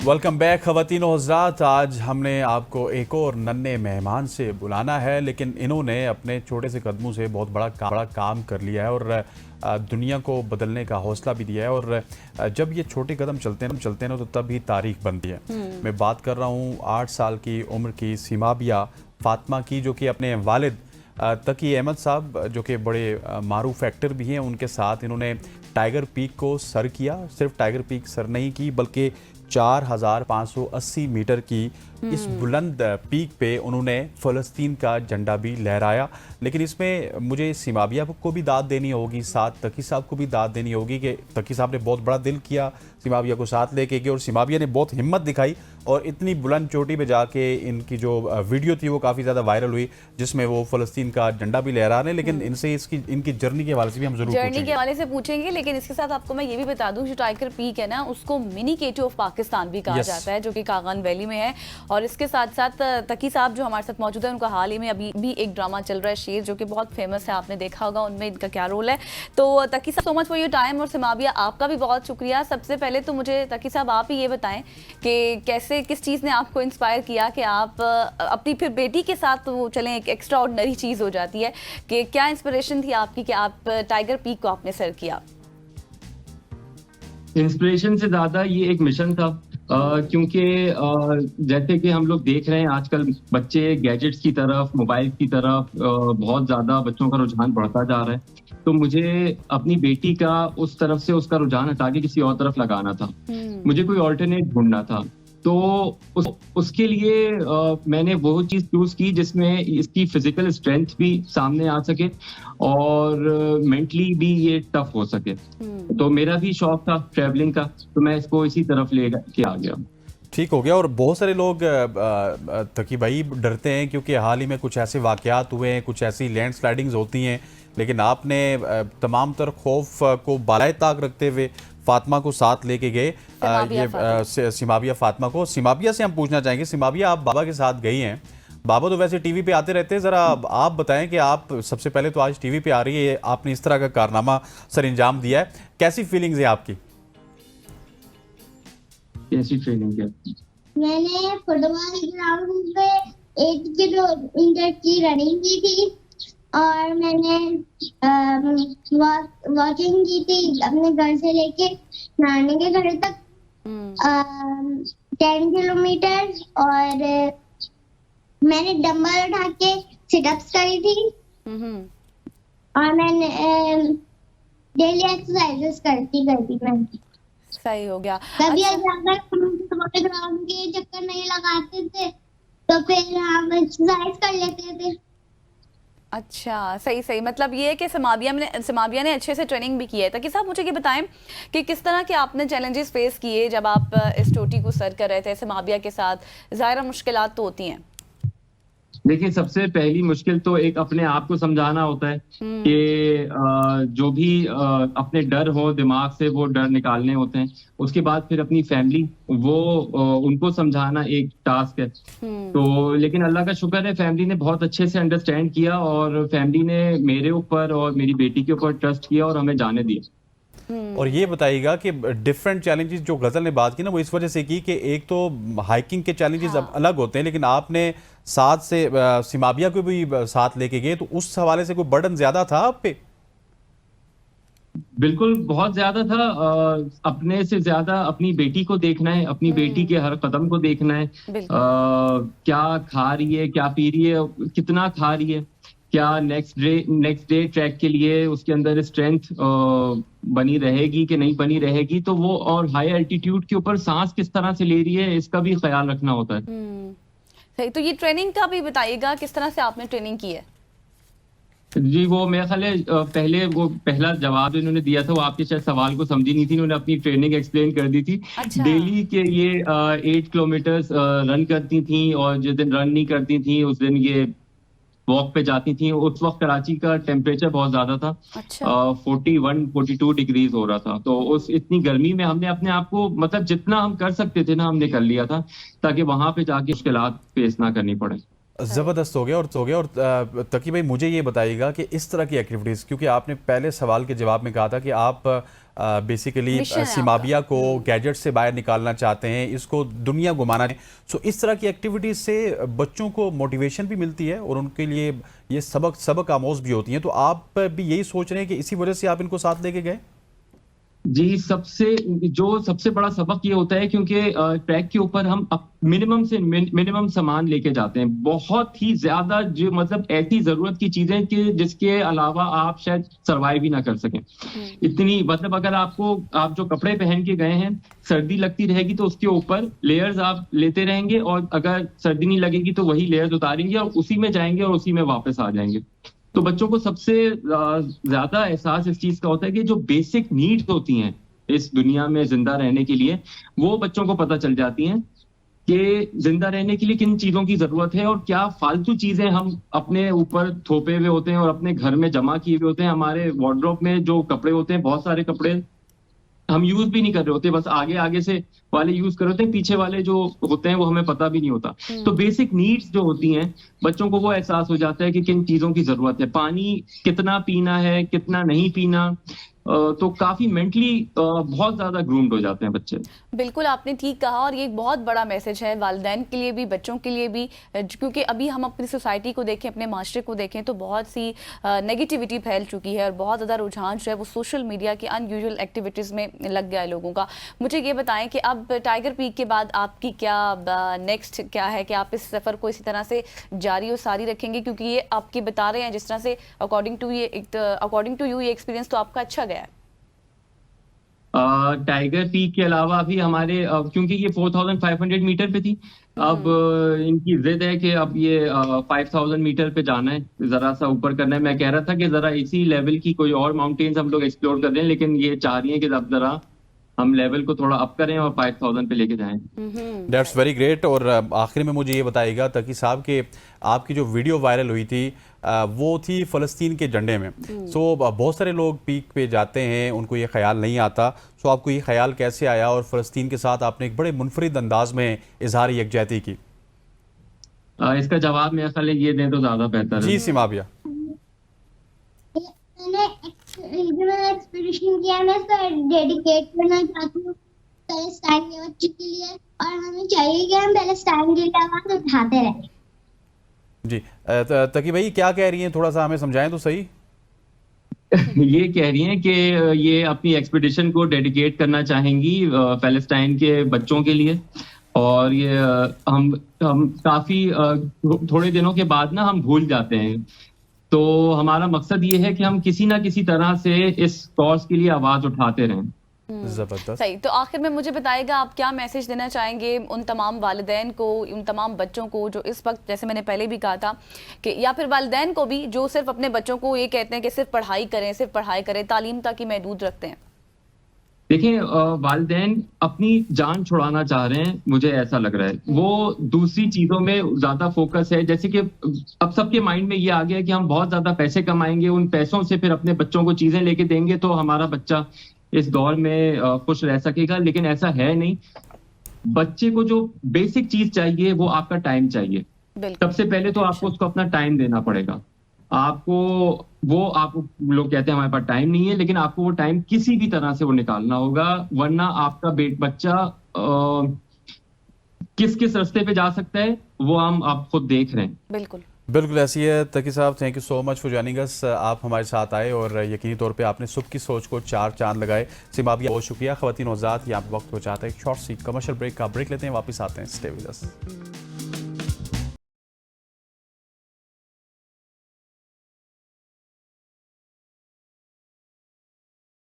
Welcome back ख़वातीन और हज़रात। आज हमने आपको एक और नन्हे मेहमान से बुलाना है, लेकिन इन्होंने अपने छोटे से कदमों से बहुत बड़ा काम कर लिया है और दुनिया को बदलने का हौसला भी दिया है। और जब ये छोटे कदम चलते हैं ना तो तब ही तारीख बनती है। मैं बात कर रहा हूँ 8 साल की उम्र की सिमाबिया फ़ातिमा की, जो कि अपने वालिद तकी अहमद साहब, जो कि बड़े मारूफ एक्टर भी हैं, उनके साथ इन्होंने टाइगर पीक को सर किया। सिर्फ टाइगर पीक सर नहीं की, बल्कि 4580 मीटर की इस बुलंद पीक पे उन्होंने फ़लस्तीन का झंडा भी लहराया। लेकिन इसमें मुझे सिमाबिया को भी दाद देनी होगी, साथ तकी साहब को भी दाद देनी होगी कि तकी साहब ने बहुत बड़ा दिल किया सिमाबिया को साथ लेके गए, और सिमाबिया ने बहुत हिम्मत दिखाई और इतनी बुलंद चोटी पे जाके इनकी जो वीडियो थी वो काफ़ी ज़्यादा वायरल हुई, जिसमें वो फ़लस्तीन का झंडा भी लहरा रहे हैं। लेकिन इनसे इनकी जर्नी के हवाले से भी हम जरूर जर्नी के हवाले से पूछेंगे। लेकिन इसके साथ आपको मैं ये भी बता दूं, जो टाइगर पीक है ना, उसको मिनी K2 ऑफ पाकिस्तान भी कहा जाता है, जो कि कागान वैली में है। और इसके साथ साथ तकी साहब जो हमारे साथ मौजूद है, उनका हाल ही में अभी भी एक ड्रामा चल रहा है शेर, जो कि बहुत फेमस है, आपने देखा होगा, उनमें इनका क्या रोल है। तो तकी साहब, so much for your time. और सिमाबिया, आपका भी बहुत शुक्रिया। सबसे पहले तो मुझे तकी साहब आप ही ये बताएं कि कैसे, किस चीज़ ने आपको इंस्पायर किया कि आप अपनी फिर बेटी के साथ वो चलें। एक एक्स्ट्रा ऑर्डिनरी चीज़ हो जाती है कि क्या इंस्पिरेशन थी आपकी कि आप टाइगर पीक को आपने सर किया? इंस्पिरेशन से ज्यादा ये एक मिशन था, क्योंकि जैसे कि हम लोग देख रहे हैं आजकल बच्चे गैजेट्स की तरफ, मोबाइल की तरफ बहुत ज्यादा बच्चों का रुझान बढ़ता जा रहा है। तो मुझे अपनी बेटी का उस तरफ से उसका रुझान हटा के किसी और तरफ लगाना था। मुझे कोई ऑल्टरनेट ढूंढना था। तो उसके लिए मैंने वो चीज चूज की जिसमें इसकी फिजिकल स्ट्रेंथ भी सामने आ सके और मेंटली भी ये टफ हो सके। तो मेरा भी शौक था ट्रैवलिंग का, तो मैं इसको इसी तरफ ले के आ गया। ठीक हो गया। और बहुत सारे लोग तकी भाई डरते हैं, क्योंकि हाल ही में कुछ ऐसे वाकयात हुए हैं, कुछ ऐसी लैंडस्लाइडिंग्स होती हैं, लेकिन आपने तमाम तर खौफ को बालाए ताक रखते हुए फातिमा को साथ लेके गए। ये सिमाबिया फातिमा को, सिमाबिया से हम पूछना चाहेंगे, सिमाबिया आप बाबा के साथ गई हैं। बाबा तो वैसे टीवी पे आते रहते हैं, ज़रा आप बताएं कि आप सबसे पहले तो आज टीवी पे आ रही है, आपने इस तरह का कारनामा सर अंजाम दिया है, कैसी फीलिंग्स है आपकी? कैसी ट्रेनिंग है? मैंने फुटबॉल ग्राउंड पे 8 किलोमीटर की रनिंग की थी और मैंने वॉकिंग की थी अपने घर से लेके नानी के घर तक 10 किलोमीटर। और मैंने डंबल उठा के सिटअप्स करी थी और मैंने डेली एक्सरसाइजेस करती मैं। सही हो गया। कभी अगर ग्राउंड के चक्कर नहीं लगाते थे तो फिर हम एक्सरसाइज कर लेते थे। अच्छा, सही। मतलब ये है कि सिमाबिया ने अच्छे से ट्रेनिंग भी की है। तकी साहब, मुझे ये बताएं कि किस तरह के आपने चैलेंजेस फेस किए जब आप इस चोटी को सर कर रहे थे सिमाबिया के साथ? ज़ाहिर मुश्किलात तो होती हैं। देखिए, सबसे पहली मुश्किल तो एक अपने आप को समझाना होता है कि जो भी अपने डर हो दिमाग से, वो डर निकालने होते हैं। उसके बाद फिर अपनी फैमिली, वो उनको समझाना एक टास्क है। तो लेकिन अल्लाह का शुक्र है, फैमिली ने बहुत अच्छे से अंडरस्टैंड किया और फैमिली ने मेरे ऊपर और मेरी बेटी के ऊपर ट्रस्ट किया और हमें जाने दिया। और ये बताइएगा कि डिफरेंट चैलेंजेस जो गजल ने बात की ना, वो इस वजह से की कि एक तो हाइकिंग के चैलेंजेस अलग होते हैं, लेकिन आपने साथ से सिमाबिया को भी साथ लेके गए, तो उस हवाले से कोई बर्डन ज्यादा था आप पे? बिल्कुल, बहुत ज्यादा था। अपने से ज्यादा अपनी बेटी को देखना है, अपनी बेटी के हर कदम को देखना है। क्या खा रही है, क्या पी रही है, कितना खा रही है, क्या नेक्स्ट डे ट्रैक के लिए उसके अंदर स्ट्रेंथ बनी रहेगी कि नहीं बनी रहेगी, तो वो, और हाई एल्टीट्यूड के ऊपर सांस किस तरह से ले रही है, इसका भी ख्याल रखना होता है। सही। तो ये ट्रेनिंग का भी बताइएगा, किस तरह से आपने ट्रेनिंग की है? जी, वो मेरे ख्याल है पहले वो पहला जवाब इन्होंने दिया था, वो आपके शायद सवाल को समझी नहीं थी, इन्होंने अपनी ट्रेनिंग एक्सप्लेन कर दी थी। अच्छा। डेली के ये 8 किलोमीटर रन करती थी, और जिस दिन रन नहीं करती थी उस दिन ये वॉक पे जाती थी। उस वक्त कराची का टेम्परेचर बहुत ज्यादा था। अच्छा। 41-42 डिग्रीज हो रहा था। तो उस इतनी गर्मी में हमने अपने आप को, मतलब जितना हम कर सकते थे ना, हमने कर लिया था, ताकि वहां पे जाके मुश्किलात फेस ना करनी पड़े। ज़बरदस्त हो गया। और तकी भाई मुझे ये बताइएगा कि इस तरह की एक्टिविटीज़, क्योंकि आपने पहले सवाल के जवाब में कहा था कि आप बेसिकली मिशन है सिमाबिया को गैजेट से बाहर निकालना चाहते हैं, इसको दुनिया घुमाना है। सो इस तरह की एक्टिविटीज़ से बच्चों को मोटिवेशन भी मिलती है और उनके लिए ये सबक आमोज भी होती हैं। तो आप भी यही सोच रहे हैं कि इसी वजह से आप इनको साथ लेके गए? जी, सबसे बड़ा सबक ये होता है, क्योंकि ट्रैक के ऊपर हम मिनिमम सामान लेके जाते हैं, बहुत ही ज्यादा, जो मतलब ऐसी जरूरत की चीजें कि जिसके अलावा आप शायद सरवाइव ही ना कर सकें। इतनी मतलब अगर आप जो कपड़े पहन के गए हैं, सर्दी लगती रहेगी तो उसके ऊपर लेयर्स आप लेते रहेंगे, और अगर सर्दी नहीं लगेगी तो वही लेयर्स उतारेंगे और उसी में जाएंगे और उसी में वापस आ जाएंगे। तो बच्चों को सबसे ज्यादा एहसास इस चीज का होता है कि जो बेसिक नीड्स होती हैं इस दुनिया में जिंदा रहने के लिए, वो बच्चों को पता चल जाती हैं कि जिंदा रहने के लिए किन चीजों की जरूरत है और क्या फालतू चीजें हम अपने ऊपर थोपे हुए होते हैं और अपने घर में जमा किए हुए होते हैं। हमारे वार्डरोब में जो कपड़े होते हैं, बहुत सारे कपड़े हम यूज भी नहीं कर रहे होते, बस आगे से वाले यूज कर रहे होते हैं, पीछे वाले जो होते हैं वो हमें पता भी नहीं होता। तो बेसिक नीड्स जो होती हैं, बच्चों को वो एहसास हो जाता है कि किन चीजों की जरूरत है, पानी कितना पीना है, कितना नहीं पीना। तो काफी मेंटली बहुत ज्यादा ग्रूम्ड हो जाते हैं बच्चे। बिल्कुल, आपने ठीक कहा, और ये एक बहुत बड़ा मैसेज है वालिदैन के लिए भी, बच्चों के लिए भी, क्योंकि अभी हम अपनी सोसाइटी को देखें, अपने माशरे को देखें तो बहुत सी नेगेटिविटी फैल चुकी है और बहुत ज़्यादा रुझान जो है वो सोशल मीडिया की अनयूजुअल एक्टिविटीज़ में लग गया है लोगों का। मुझे ये बताएं कि अब टाइगर पीक के बाद आपकी क्या नेक्स्ट क्या है, कि आप इस सफ़र को इसी तरह से जारी और सारी रखेंगे, क्योंकि ये आपके बता रहे हैं जिस तरह से अकॉर्डिंग टू यू ये एक्सपीरियंस तो आपका अच्छा गया है। टाइगर पीक के अलावा भी हमारे क्योंकि ये 4500 मीटर पे थी, अब इनकी जिद है कि अब ये 5000 मीटर पे जाना है, जरा सा ऊपर करना है। मैं कह रहा था कि जरा इसी लेवल की कोई और माउंटेन्स हम लोग एक्सप्लोर कर रहे हैं, लेकिन ये चाह रही है कि अब जरा हम लेवल को थोड़ा अप करें और 5000 पे लेके जाएं। That's very great. और आखिर में मुझे ये बताइएगा तकी साहब कि आपकी जो वीडियो वायरल हुई थी वो थी फ़लस्तीन के झंडे में। सो बहुत सारे लोग पीक पे जाते हैं, उनको ये ख्याल नहीं आता। सो आपको ये ख्याल कैसे आया और फ़लस्तीन के साथ आपने एक बड़े मुनफरिद अंदाज में इजहार यकजहती की? इसका जवाब मेरे ख्याल ये दें तो ज्यादा बेहतर है। जी सिमाबिया। मैंने एक्सपीडिशन किया, मैं इसको डेडिकेट करना चाहती हूँ पैलेस्टाइन के बच्चों के लिए, और हमें चाहिए कि हम पैलेस्टाइन की आवाज उठाते रहें। जी तकी भाई क्या कह रही हैं, थोड़ा सा हमें समझाएं तो सही। ये कह रही हैं कि ये अपनी एक्सपीडिशन को डेडिकेट करना चाहेंगी पैलेस्टाइन के बच्चों के लिए, और ये हम काफी थोड़े दिनों के बाद ना हम भूल जाते हैं। तो हमारा मकसद ये है कि हम किसी ना किसी तरह से इस कॉज के लिए आवाज उठाते रहें। जबरदस्त। सही। तो आखिर में मुझे बताइएगा आप क्या मैसेज देना चाहेंगे उन तमाम वालिदैन को, उन तमाम बच्चों को जो इस वक्त, जैसे मैंने पहले भी कहा था कि, या फिर वालिदैन को भी जो सिर्फ अपने बच्चों को ये कहते हैं कि सिर्फ पढ़ाई करें, तालीम तक ही महदूद रखते हैं? देखिए, वालिदैन अपनी जान छुड़ाना चाह रहे हैं, मुझे ऐसा लग रहा है। वो दूसरी चीजों में ज्यादा फोकस है, जैसे कि अब सबके माइंड में ये आ गया कि हम बहुत ज्यादा पैसे कमाएंगे, उन पैसों से फिर अपने बच्चों को चीजें लेके देंगे तो हमारा बच्चा इस दौर में खुश रह सकेगा। लेकिन ऐसा है नहीं। बच्चे को जो बेसिक चीज चाहिए वो आपका टाइम चाहिए। सबसे पहले तो आपको उसको अपना टाइम देना पड़ेगा। आप लोग कहते हैं हमारे पास टाइम नहीं है, लेकिन आपको वो टाइम किसी भी तरह से वो निकालना होगा, वरना आपका बच्चा किस किस रास्ते पे जा सकता है वो आप खुद देख रहे हैं। बिल्कुल ऐसी है। तकी साहब, thank you so much for joining us. आप हमारे साथ आए और यकीनी तौर पे आपने सुबह की सोच को 4 चांद लगाए। सिमाबिया, बहुत शुक्रिया। ख़वातीन और हज़रात, यहाँ पे वक्त हो जाता है एक शॉर्ट सी कमर्शियल ब्रेक का। ब्रेक लेते हैं, वापस आते हैं। Stay with us.